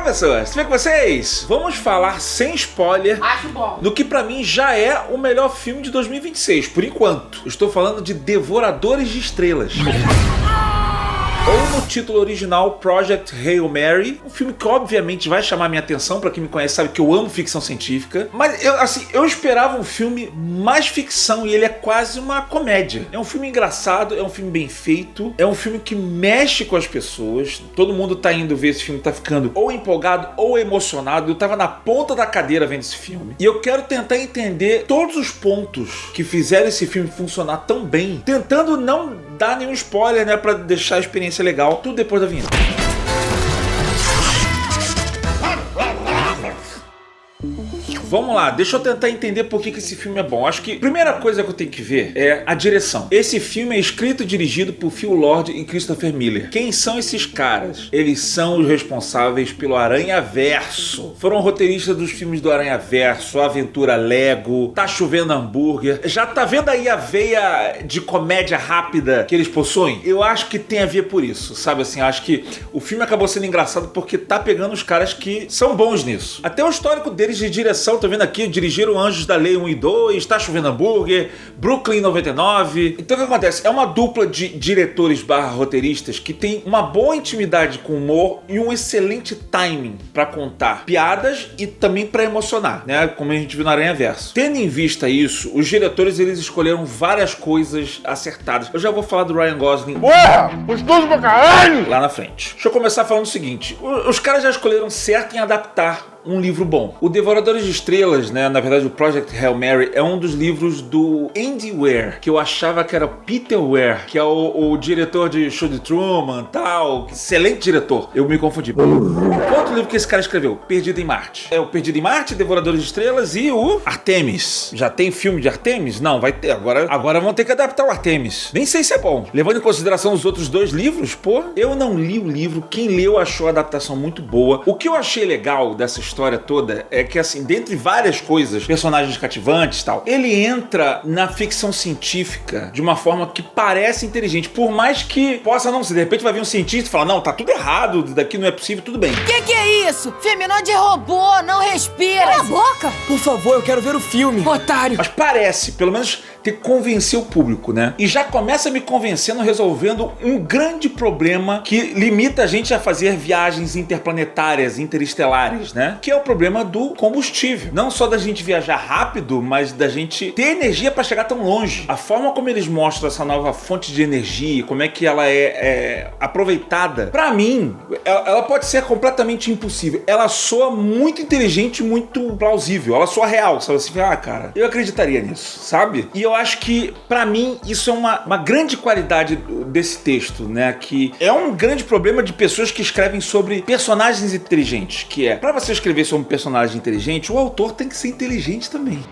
Fala pessoas, tudo bem com vocês? Vamos falar sem spoiler Acho bom. do que pra mim já é o melhor filme de 2026, por enquanto. Estou falando de Devoradores de Estrelas. Ou no título original, Project Hail Mary, um filme que obviamente vai chamar minha atenção, pra quem me conhece sabe que eu amo ficção científica, mas eu esperava um filme mais ficção e ele é quase uma comédia. É um filme engraçado, é um filme bem feito, é um filme que mexe com as pessoas, todo mundo tá indo ver esse filme, tá ficando ou empolgado ou emocionado. Eu tava na ponta da cadeira vendo esse filme e eu quero tentar entender todos os pontos que fizeram esse filme funcionar tão bem, tentando não dar nenhum spoiler, né, pra deixar a experiência legal, tudo depois da vinheta. Vamos lá, deixa eu tentar entender por que esse filme é bom. Acho que a primeira coisa que eu tenho que ver é a direção. Esse filme é escrito e dirigido por Phil Lord e Christopher Miller. Quem são esses caras? Eles são os responsáveis pelo Aranhaverso. Foram roteiristas dos filmes do Aranhaverso, Aventura Lego, Tá Chovendo Hambúrguer. Já tá vendo aí a veia de comédia rápida que eles possuem? Eu acho que tem a ver por isso, sabe assim? Eu acho que o filme acabou sendo engraçado porque tá pegando os caras que são bons nisso. Até o histórico deles de direção, tô vendo aqui, dirigiram Anjos da Lei 1 e 2, Tá Chovendo Hambúrguer, Brooklyn 99. Então o que acontece? É uma dupla de diretores / roteiristas que tem uma boa intimidade com o humor e um excelente timing pra contar piadas e também pra emocionar, né? Como a gente viu no Aranhaverso. Tendo em vista isso, os diretores eles escolheram várias coisas acertadas. Eu já vou falar do Ryan Gosling. Ué, gostoso pra caralho! Lá na frente. Deixa eu começar falando o seguinte. Os caras já escolheram certo em adaptar um livro bom. O Devoradores de Estrelas, né, na verdade o Project Hail Mary, é um dos livros do Andy Weir, que eu achava que era Peter Weir, que é o diretor de Show de Truman, tal, excelente diretor. Eu me confundi. Outro livro que esse cara escreveu, Perdido em Marte. É o Perdido em Marte, Devoradores de Estrelas e o Artemis. Já tem filme de Artemis? Não, vai ter. Agora vão ter que adaptar o Artemis. Nem sei se é bom. Levando em consideração os outros dois livros, pô, eu não li o livro. Quem leu achou a adaptação muito boa. O que eu achei legal dessa história toda é que, assim, dentre várias coisas, personagens cativantes e tal, ele entra na ficção científica de uma forma que parece inteligente, por mais que possa não ser. De repente vai vir um cientista e falar, não, tá tudo errado, daqui não é possível, tudo bem. Que é isso? Feminão de robô, não respira! Cala a boca! Por favor, eu quero ver o filme. Otário! Mas parece, pelo menos, ter que convencer o público, né? E já começa me convencendo, resolvendo um grande problema que limita a gente a fazer viagens interplanetárias, interestelares, né? Que é o problema do combustível. Não só da gente viajar rápido, mas da gente ter energia para chegar tão longe. A forma como eles mostram essa nova fonte de energia, como é que ela é aproveitada, pra mim, ela pode ser completamente impossível. Ela soa muito inteligente, muito plausível. Ela soa real, sabe? Assim, cara, eu acreditaria nisso, sabe? E eu acho que, pra mim, isso é uma grande qualidade desse texto, né? Que é um grande problema de pessoas que escrevem sobre personagens inteligentes, que é, pra você escrever sobre um personagem inteligente, o autor tem que ser inteligente também.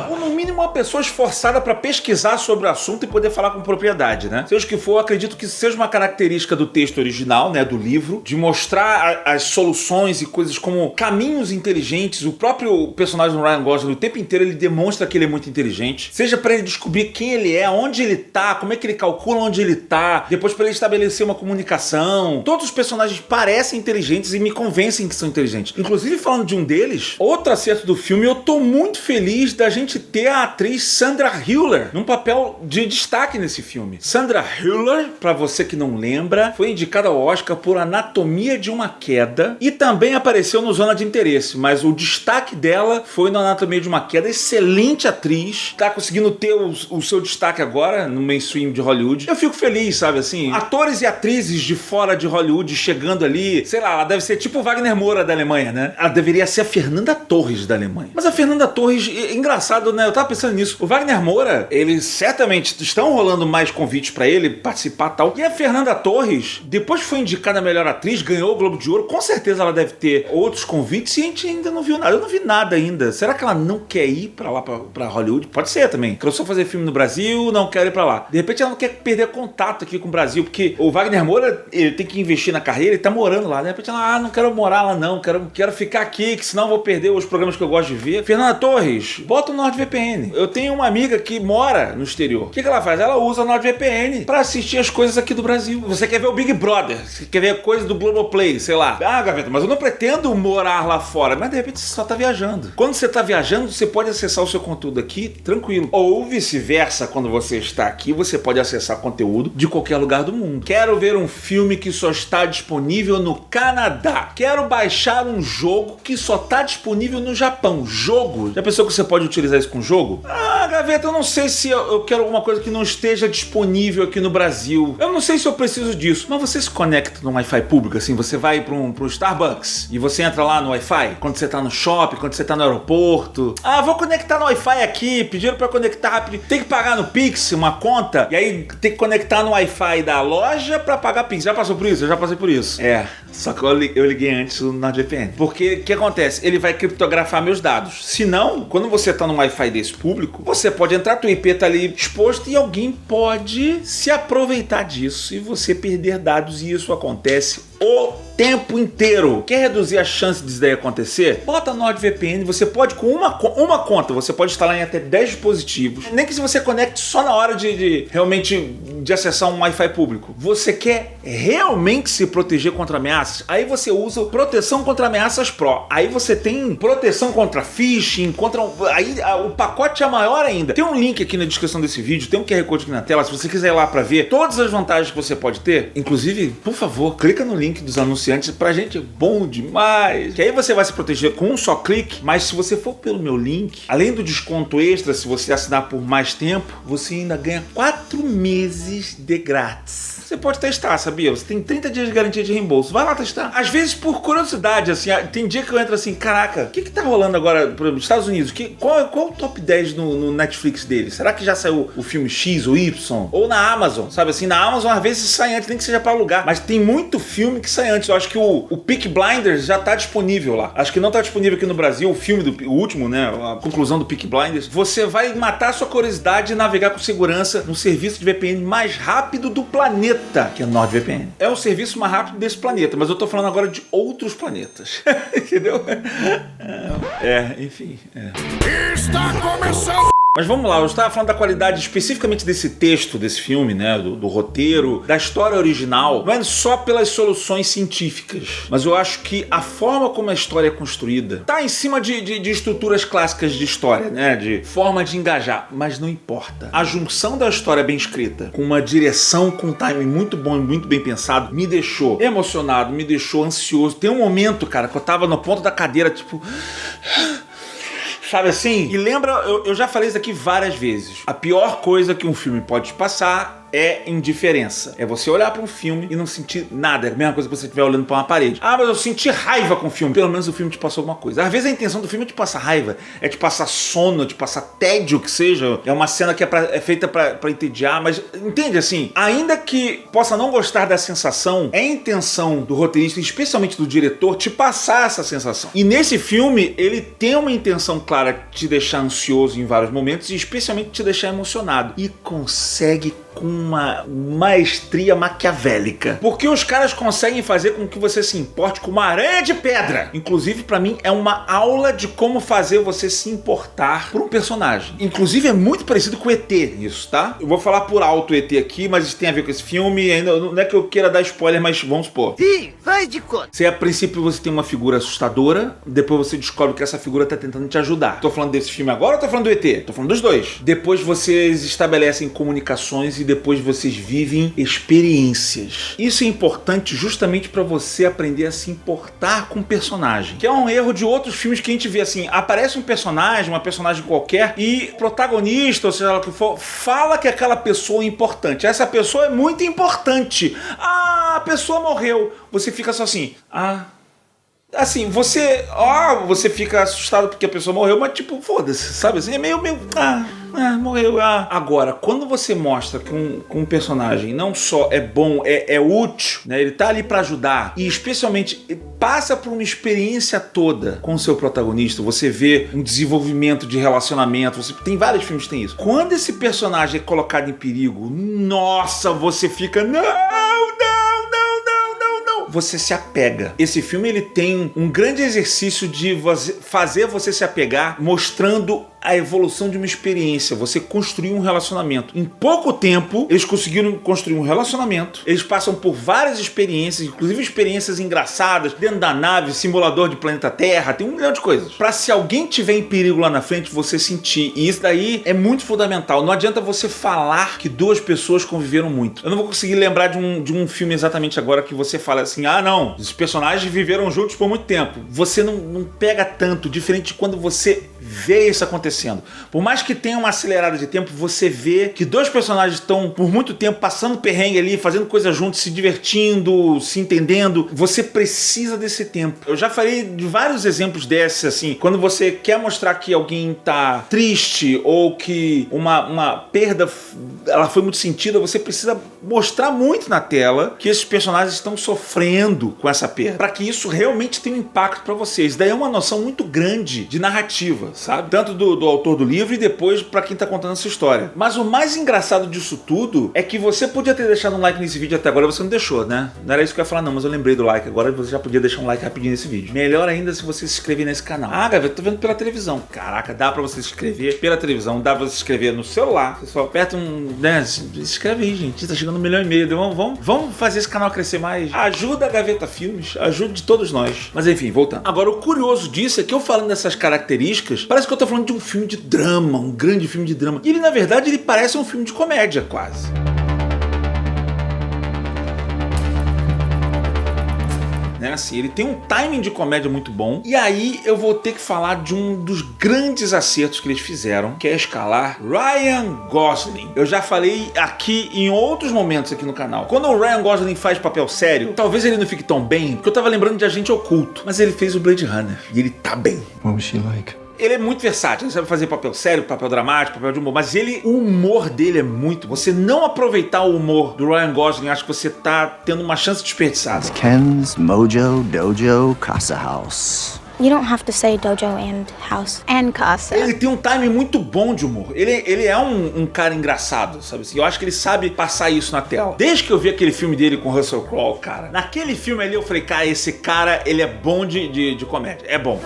Ou no mínimo uma pessoa esforçada pra pesquisar sobre o assunto e poder falar com propriedade, né? Seja o que for, eu acredito que seja uma característica do texto original, né? Do livro, de mostrar as soluções e coisas como caminhos inteligentes. O próprio personagem do Ryan Gosling, o tempo inteiro, ele demonstra que ele é muito inteligente. Seja pra ele descobrir quem ele é, onde ele tá, como é que ele calcula onde ele tá, depois pra ele estabelecer uma comunicação. Todos os personagens parecem inteligentes e me convencem que são inteligentes. Inclusive, falando de um deles, outro acerto do filme, eu tô muito feliz da gente ter a atriz Sandra Hüller num papel de destaque nesse filme. Sandra Hüller, pra você que não lembra, foi indicada ao Oscar por Anatomia de uma Queda e também apareceu no Zona de Interesse, mas o destaque dela foi no Anatomia de uma Queda. Excelente atriz, tá conseguindo ter o seu destaque agora no mainstream de Hollywood. Eu fico feliz, sabe assim? Atores e atrizes de fora de Hollywood chegando ali, sei lá, ela deve ser tipo o Wagner Moura da Alemanha, né? Ela deveria ser a Fernanda Torres da Alemanha. Mas a Fernanda Torres, engraçado, né? Eu tava pensando nisso. O Wagner Moura, eles certamente estão rolando mais convites pra ele participar e tal. E a Fernanda Torres, depois que foi indicada a melhor atriz, ganhou o Globo de Ouro, com certeza ela deve ter outros convites e a gente ainda não viu nada. Eu não vi nada ainda. Será que ela não quer ir pra lá, pra Hollywood? Pode ser também. Porque eu sou fazer filme no Brasil, não quero ir pra lá. De repente ela não quer perder contato aqui com o Brasil, porque o Wagner Moura, ele tem que investir na carreira, ele tá morando lá. De repente ela, não quero morar lá não, quero ficar aqui, que senão eu vou perder os programas que eu gosto de ver. Fernanda Torres, bota o NordVPN. Eu tenho uma amiga que mora no exterior. O que ela faz? Ela usa o NordVPN pra assistir as coisas aqui do Brasil. Você quer ver o Big Brother, você quer ver coisa do Globoplay, sei lá. Ah, Gaveta, mas eu não pretendo morar lá fora. Mas de repente você só tá viajando. Quando você tá viajando, você pode acessar o seu conteúdo aqui tranquilo. Ou vice-versa, quando você está aqui, você pode acessar conteúdo de qualquer lugar do mundo. Quero ver um filme que só está disponível no Canadá. Quero baixar um jogo que só está disponível no Japão. Jogo? Já pensou que você pode utilizar isso com jogo? Ah, Gaveta, eu não sei se eu quero alguma coisa que não esteja disponível aqui no Brasil. Eu não sei se eu preciso disso. Mas você se conecta no Wi-Fi público, assim, você vai pro Starbucks e você entra lá no Wi-Fi, quando você tá no shopping, quando você tá no aeroporto. Ah, vou conectar no Wi-Fi aqui, pediram pra conectar rápido. Tem que pagar no Pix uma conta, e aí tem que conectar no Wi-Fi da loja pra pagar Pix. Já passou por isso? Eu já passei por isso. Só que eu liguei antes no NordVPN. Porque o que acontece? Ele vai criptografar meus dados. Se não, quando você tá no Wi-Fi desse público, você pode entrar, teu IP tá ali exposto e alguém pode se aproveitar disso e você perder dados, e isso acontece o tempo inteiro. Quer reduzir a chance disso daí acontecer? Bota NordVPN, você pode com uma conta, você pode instalar em até 10 dispositivos. Nem que se você conecte só na hora de realmente de acessar um Wi-Fi público. Você quer realmente se proteger contra ameaças? Aí você usa proteção contra ameaças Pro. Aí você tem proteção contra phishing, aí o pacote é maior ainda. Tem um link aqui na descrição desse vídeo, tem um QR Code aqui na tela, se você quiser ir lá pra ver todas as vantagens que você pode ter. Inclusive, por favor, clica no link dos anunciantes, pra gente é bom demais. Que aí você vai se proteger com um só clique, mas se você for pelo meu link, além do desconto extra, se você assinar por mais tempo, você ainda ganha 4 meses de grátis. Você pode testar, sabia? Você tem 30 dias de garantia de reembolso. Vai lá testar. Às vezes, por curiosidade, assim, tem dia que eu entro assim, caraca, o que tá rolando agora nos Estados Unidos? Qual é o top 10 no Netflix deles? Será que já saiu o filme X ou Y? Ou na Amazon, sabe assim? Na Amazon, às vezes, sai antes, nem que seja pra alugar. Mas tem muito filme que sai antes. Eu acho que o Peaky Blinders já tá disponível lá. Acho que não tá disponível aqui no Brasil, o filme, o último, né? A conclusão do Peaky Blinders. Você vai matar a sua curiosidade e navegar com segurança no serviço de VPN mais rápido do planeta, que é o NordVPN. É o serviço mais rápido desse planeta, mas eu tô falando agora de outros planetas. Entendeu? Enfim. Está começando! Mas vamos lá, eu estava falando da qualidade especificamente desse texto, desse filme, né, do roteiro, da história original, não é só pelas soluções científicas, mas eu acho que a forma como a história é construída tá em cima de estruturas clássicas de história, né, de forma de engajar, mas não importa. A junção da história bem escrita, com uma direção, com um timing muito bom e muito bem pensado, me deixou emocionado, me deixou ansioso. Tem um momento, cara, que eu tava no ponto da cadeira, tipo... Sabe assim? E lembra, eu já falei isso aqui várias vezes. A pior coisa que um filme pode te passar é indiferença. É você olhar para um filme e não sentir nada. É a mesma coisa que você estiver olhando para uma parede. Ah, mas eu senti raiva com o filme. Pelo menos o filme te passou alguma coisa. Às vezes a intenção do filme é te passar raiva, é te passar sono, é te passar tédio, que seja. É uma cena que é feita para entediar, mas entende assim? Ainda que possa não gostar da sensação, é a intenção do roteirista, especialmente do diretor, te passar essa sensação. E nesse filme, ele tem uma intenção clara de te deixar ansioso em vários momentos e especialmente te deixar emocionado. E consegue com uma maestria maquiavélica. Porque os caras conseguem fazer com que você se importe com uma aranha de pedra. Inclusive, pra mim, é uma aula de como fazer você se importar por um personagem. Inclusive, é muito parecido com o ET isso, tá? Eu vou falar por alto o ET aqui, mas isso tem a ver com esse filme. Ainda não é que eu queira dar spoiler, mas vamos supor. Ih, faz de conta. Se a princípio você tem uma figura assustadora, depois você descobre que essa figura tá tentando te ajudar. Tô falando desse filme agora ou tô falando do ET? Tô falando dos dois. Depois vocês estabelecem comunicações e depois vocês vivem experiências. Isso é importante justamente para você aprender a se importar com o personagem. Que é um erro de outros filmes que a gente vê assim, aparece um personagem, uma personagem qualquer, e o protagonista, ou seja lá o que for, fala que aquela pessoa é importante. Essa pessoa é muito importante. Ah, a pessoa morreu. Você fica só assim, assim, você fica assustado porque a pessoa morreu, mas tipo, foda-se, sabe assim? É meio, morreu. Agora, quando você mostra que um personagem não só é bom, é útil, né? Ele tá ali pra ajudar e especialmente passa por uma experiência toda com o seu protagonista, você vê um desenvolvimento de relacionamento, tem vários filmes que tem isso. Quando esse personagem é colocado em perigo, nossa, você fica, não, você se apega. Esse filme ele tem um grande exercício de fazer você se apegar, mostrando a evolução de uma experiência, você construir um relacionamento. Em pouco tempo, eles conseguiram construir um relacionamento, eles passam por várias experiências, inclusive experiências engraçadas, dentro da nave, simulador de planeta Terra, tem um milhão de coisas. Pra se alguém tiver em perigo lá na frente, você sentir. E isso daí é muito fundamental. Não adianta você falar que duas pessoas conviveram muito. Eu não vou conseguir lembrar de um filme exatamente agora que você fala assim, não, os personagens viveram juntos por muito tempo. Você não pega tanto, diferente de quando você vê isso acontecendo. Por mais que tenha uma acelerada de tempo, você vê que dois personagens estão por muito tempo passando perrengue ali, fazendo coisas juntos, se divertindo, se entendendo. Você precisa desse tempo. Eu já falei de vários exemplos desses, assim, quando você quer mostrar que alguém tá triste ou que uma perda ela foi muito sentida, você precisa mostrar muito na tela que esses personagens estão sofrendo com essa perda, para que isso realmente tenha um impacto para vocês. Daí é uma noção muito grande de narrativa, sabe? Tanto do autor do livro e depois pra quem tá contando essa história. Mas o mais engraçado disso tudo é que você podia ter deixado um like nesse vídeo até agora, você não deixou, né? Não era isso que eu ia falar não, mas eu lembrei do like agora, você já podia deixar um like rapidinho nesse vídeo. Melhor ainda se você se inscrever nesse canal. Gaveta, tô vendo pela televisão. Caraca, dá pra você se inscrever pela televisão, dá pra você se inscrever no celular. Você só aperta se inscreve aí, gente. Tá chegando 1,5 milhão. Vamos fazer esse canal crescer mais. Ajuda a Gaveta Filmes, ajuda de todos nós. Mas enfim, voltando. Agora, o curioso disso é que eu falando dessas características, parece que eu tô falando de um filme de drama, um grande filme de drama. E ele, na verdade, ele parece um filme de comédia, quase. Né? Assim, ele tem um timing de comédia muito bom. E aí eu vou ter que falar de um dos grandes acertos que eles fizeram, que é escalar Ryan Gosling. Eu já falei aqui em outros momentos aqui no canal. Quando o Ryan Gosling faz papel sério, talvez ele não fique tão bem, porque eu tava lembrando de Agente Oculto. Mas ele fez o Blade Runner e ele tá bem. What was she like? Ele é muito versátil, ele sabe fazer papel sério, papel dramático, papel de humor, mas o humor dele é muito... Você não aproveitar o humor do Ryan Gosling, acho que você tá tendo uma chance desperdiçada. Ken's Mojo Dojo Casa House. You don't have to say dojo and house. And casa. Ele tem um timing muito bom de humor. Ele é um cara engraçado, sabe assim? Eu acho que ele sabe passar isso na tela. Desde que eu vi aquele filme dele com Russell Crowe, cara, naquele filme ali eu falei, cara, esse cara, ele é bom de comédia. É bom.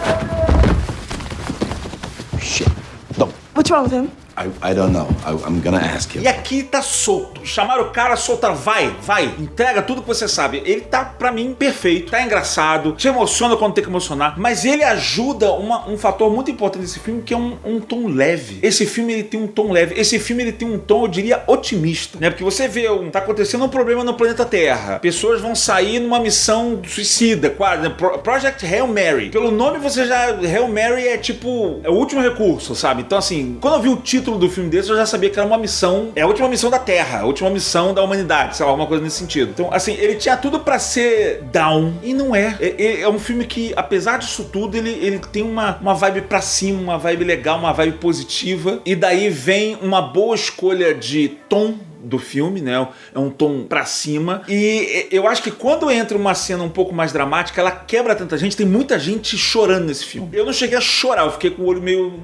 Shit. Don't. What's wrong with him? I don't know. I'm gonna ask him. E aqui tá solto. Chamaram o cara, soltaram. Vai. Entrega tudo que você sabe. Ele tá, pra mim, perfeito. Tá engraçado. Te emociona quando tem que emocionar. Mas ele ajuda um fator muito importante desse filme, que é um tom leve. Esse filme, ele tem um tom leve. Esse filme, ele tem um tom, eu diria, otimista. Né? Porque você vê, tá acontecendo um problema no planeta Terra. Pessoas vão sair numa missão suicida, quase. Project Hail Mary. Pelo nome, você já... Hail Mary é tipo... É o último recurso, sabe? Então, assim, quando eu vi o título do filme desse, eu já sabia que era uma missão, é a última missão da Terra, a última missão da humanidade, sei lá, alguma coisa nesse sentido. Então, assim, ele tinha tudo pra ser down, e não é. É um filme que, apesar disso tudo, ele tem uma vibe pra cima, uma vibe legal, uma vibe positiva, e daí vem uma boa escolha de tom do filme, né? É um tom pra cima. E eu acho que quando entra uma cena um pouco mais dramática, ela quebra tanta gente. Tem muita gente chorando nesse filme. Eu não cheguei a chorar, eu fiquei com o olho meio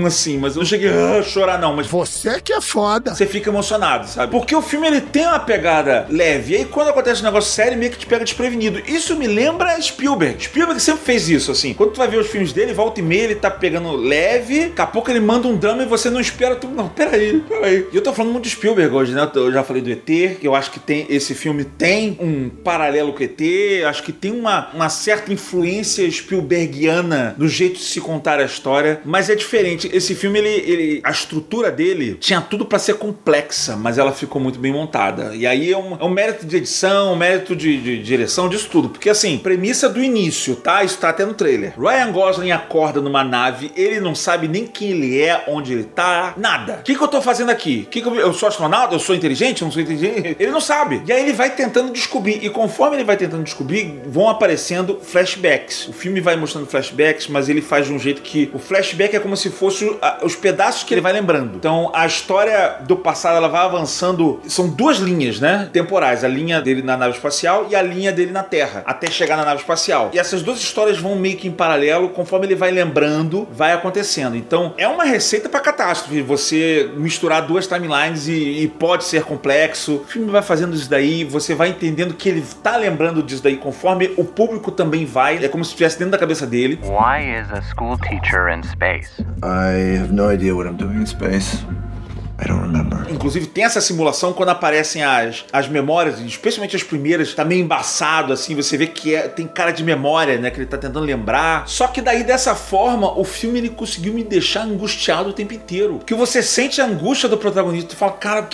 assim, mas eu não cheguei a chorar não, mas Você que é foda. você fica emocionado, sabe? Porque o filme, ele tem uma pegada leve, e aí quando acontece um negócio sério, meio que te pega desprevenido. Isso me lembra Spielberg. Spielberg sempre fez isso, assim. Quando tu vai ver os filmes dele, volta e meia, ele tá pegando leve, daqui a pouco ele manda um drama e você não espera, não, peraí. E eu tô falando muito de Spielberg hoje, né? Eu já falei do ET, que eu acho que esse filme tem um paralelo com o ET, acho que tem uma certa influência spielbergiana no jeito de se contar a história, mas é diferente. Esse filme, a estrutura dele tinha tudo pra ser complexa, mas ela ficou muito bem montada. E aí é um mérito de edição, um mérito de direção, disso tudo. Porque assim, premissa do início, tá? Isso tá até no trailer. Ryan Gosling acorda numa nave, ele não sabe nem quem ele é, onde ele tá, nada. O que eu tô fazendo aqui? Eu só astronauta, eu sou inteligente, eu não sou inteligente. Ele não sabe. E aí ele vai tentando descobrir. E conforme ele vai tentando descobrir, vão aparecendo flashbacks. O filme vai mostrando flashbacks, mas ele faz de um jeito que o flashback é como se fosse os pedaços que ele vai lembrando. Então a história do passado, ela vai avançando. São duas linhas, né, temporais. A linha dele na nave espacial e a linha dele na Terra, até chegar na nave espacial. E essas duas histórias vão meio que em paralelo, conforme ele vai lembrando, vai acontecendo. Então é uma receita pra catástrofe, você misturar duas timelines e pode ser complexo. O filme vai fazendo isso daí, você vai entendendo que ele tá lembrando disso daí, conforme o público também vai. É como se estivesse dentro da cabeça dele. Why is a school teacher in space? I have no idea what I'm doing in space. I don't remember. Inclusive tem essa simulação quando aparecem as memórias, especialmente as primeiras, tá meio embaçado assim, você vê que tem cara de memória, né, que ele tá tentando lembrar. Só que daí dessa forma, o filme ele conseguiu me deixar angustiado o tempo inteiro. Que você sente a angústia do protagonista e fala, cara,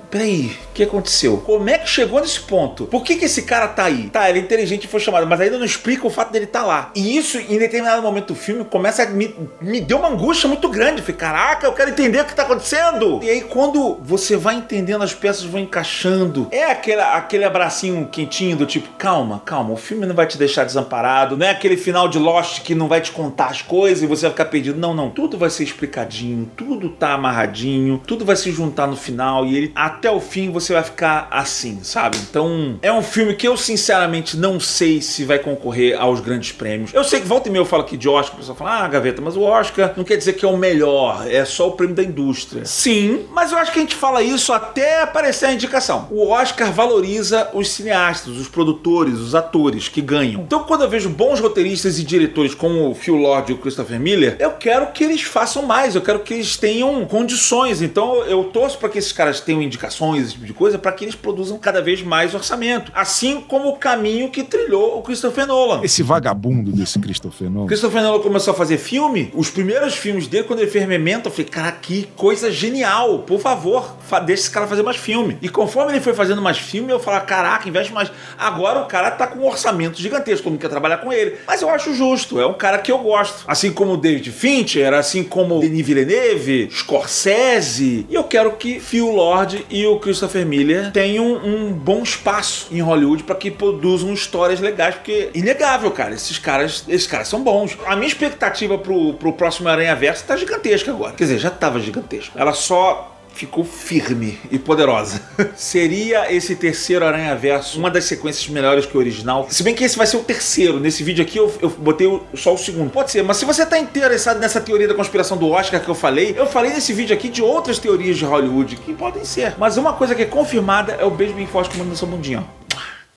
peraí, o que aconteceu? Como é que chegou nesse ponto? Por que esse cara tá aí? Tá, ele é inteligente e foi chamado, mas ainda não explica o fato dele tá lá. E isso, em determinado momento do filme, começa a me deu uma angústia muito grande. Eu falei, caraca, eu quero entender o que tá acontecendo. E aí, quando você vai entendendo, as peças vão encaixando. É aquele abracinho quentinho do tipo, calma, o filme não vai te deixar desamparado. Não é aquele final de Lost que não vai te contar as coisas e você vai ficar perdido. Não. Tudo vai ser explicadinho, tudo tá amarradinho, tudo vai se juntar no final e ele, até o fim, você vai ficar assim, sabe? Então, é um filme que eu, sinceramente, não sei se vai concorrer aos grandes prêmios. Eu sei que volta e meia eu falo aqui de Oscar, o pessoal fala, Gaveta, mas o Oscar não quer dizer que é o melhor, é só o prêmio da indústria. Sim, mas eu acho que a gente fala isso até aparecer a indicação. O Oscar valoriza os cineastas, os produtores, os atores que ganham. Então, quando eu vejo bons roteiristas e diretores como o Phil Lord e o Christopher Miller, eu quero que eles façam mais, eu quero que eles tenham condições. Então, eu torço para que esses caras tenham indicações, esse tipo de coisa, para que eles produzam cada vez mais orçamento. Assim como o caminho que trilhou o Christopher Nolan. Esse vagabundo desse Christopher Nolan. Christopher Nolan começou a fazer filme, os primeiros filmes dele, quando ele fez Memento, eu falei, cara, que coisa genial, por favor, deixa esse cara fazer mais filme. E conforme ele foi fazendo mais filme, eu falava, caraca, investe mais. Agora o cara tá com um orçamento gigantesco, todo mundo quer trabalhar com ele. Mas eu acho justo, é um cara que eu gosto. Assim como o David Fincher, assim como o Denis Villeneuve, Scorsese. E eu quero que Phil Lord e o Christopher Miller tenham um bom espaço em Hollywood para que produzam histórias legais, porque é inegável, cara, esses caras são bons. A minha expectativa pro próximo Aranhaverso tá gigantesca agora. Quer dizer, já tava gigantesca. Ela só ficou firme e poderosa. Seria esse terceiro Aranhaverso uma das sequências melhores que o original? Se bem que esse vai ser o terceiro. Nesse vídeo aqui eu botei só o segundo. Pode ser, mas se você tá interessado nessa teoria da conspiração do Oscar que eu falei nesse vídeo aqui de outras teorias de Hollywood que podem ser. Mas uma coisa que é confirmada é o beijo bem forte comendo na sua bundinha, ó.